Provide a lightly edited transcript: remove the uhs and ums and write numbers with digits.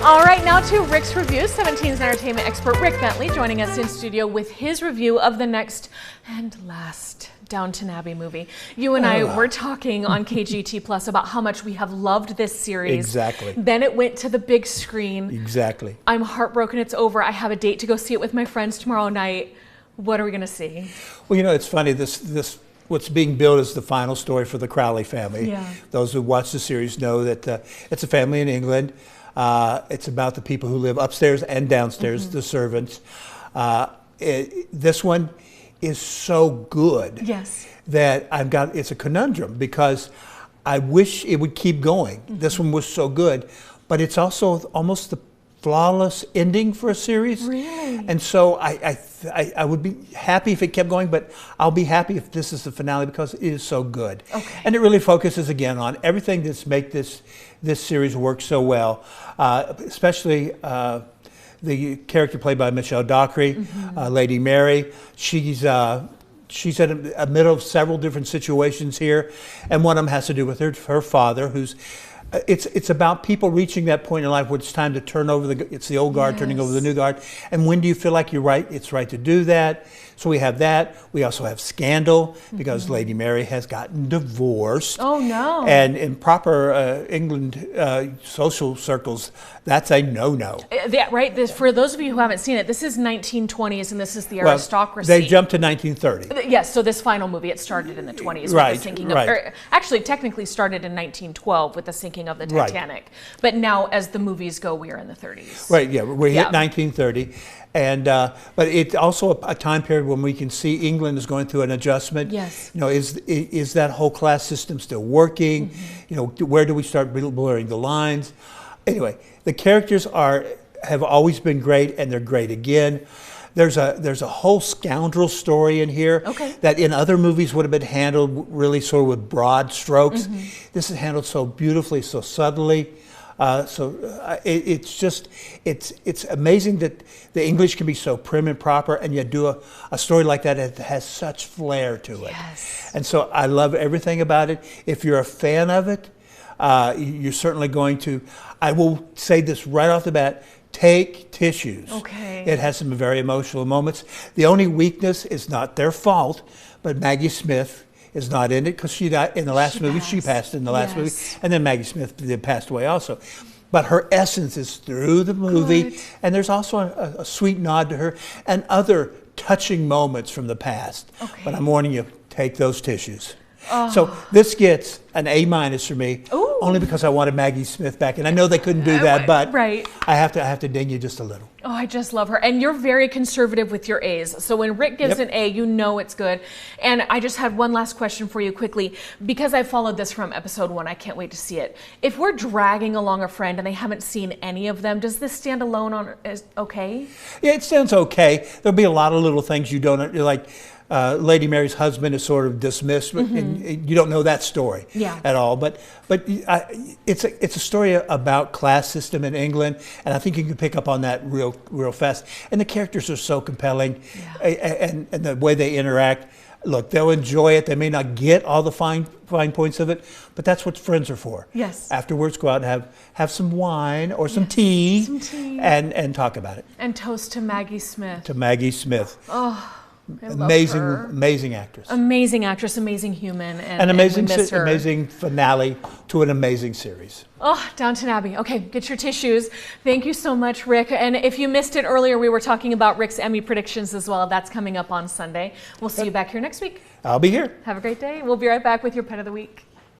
All right, now to Rick's review. 17's entertainment expert Rick Bentley joining us in studio with his review of the next and last Downton Abbey movie. You and I were talking on KGT Plus about how much we have loved this series. Exactly. Then it went to the big screen. Exactly. I'm heartbroken it's over. I have a date to go see it with my friends tomorrow night. What are we going to see? Well, you know, it's funny. This what's being billed as the final story for the Crowley family. Yeah. Those who watch the series know that it's a family in England. It's about the people who live upstairs and downstairs, the servants. This one is so good that it's a conundrum because I wish it would keep going. This one was so good, but it's also almost the flawless ending for a series. Really? And so I would be happy if it kept going, but I'll be happy if this is the finale because it is so good. Okay. And it really focuses again on everything that's make this series work so well, especially the character played by Michelle Dockery, Lady Mary. She's in the middle of several different situations here, and one of them has to do with her father, who's. It's about people reaching that point in life where it's time to turn over it's the old guard turning over the new guard. And when do you feel like it's right to do that? So we have that. We also have scandal because Lady Mary has gotten divorced. Oh no. And in proper England social circles, that's a no-no. Right, for those of you who haven't seen it, this is 1920s and this is the aristocracy. They jumped to 1930. Yes, so this final movie, it started in the 20s with the sinking of, actually technically started in 1912 with the sinking of the Titanic. But now as the movies go, we are in the 30s. Right, yeah, we hit 1930. And but it's also a time period when we can see England is going through an adjustment. Yes. You know, is that whole class system still working? You know, where do we start blurring the lines? Anyway, the characters have always been great, and they're great again. There's a whole scoundrel story in here that in other movies would have been handled really sort of with broad strokes. This is handled so beautifully, so subtly. It's amazing that the English can be so prim and proper and yet do a story like that that has such flair to it. Yes. And so I love everything about it. If you're a fan of it, you're certainly going to, I will say this right off the bat, take tissues. Okay. It has some very emotional moments. The only weakness is not their fault, but Maggie Smith is not in it because she died in the last movie. She passed in the last movie, and then Maggie Smith passed away also. But her essence is through the movie, and there's also a sweet nod to her and other touching moments from the past. But I'm warning you, take those tissues. So this gets an A- for me, only because I wanted Maggie Smith back, and I know they couldn't do that, but I have to ding you just a little. Oh, I just love her. And you're very conservative with your A's. So when Rick gives an A, you know it's good. And I just had one last question for you quickly. Because I followed this from episode 1, I can't wait to see it. If we're dragging along a friend and they haven't seen any of them, does this stand alone on okay? Yeah, it stands okay. There'll be a lot of little things you don't like. Lady Mary's husband is sort of dismissed, and you don't know that story at all. But it's a story about class system in England, and I think you can pick up on that real fast. And the characters are so compelling, and the way they interact. Look, they'll enjoy it. They may not get all the fine points of it, but that's what friends are for. Yes. Afterwards, go out and have some wine or some tea, and talk about it. And toast to Maggie Smith. To Maggie Smith. Oh. Amazing actress. Amazing actress, amazing human, and amazing finale to an amazing series. Oh, Downton Abbey. Okay, get your tissues. Thank you so much, Rick. And if you missed it earlier, we were talking about Rick's Emmy predictions as well. That's coming up on Sunday. We'll see you back here next week. I'll be here. Have a great day. We'll be right back with your Pet of the Week.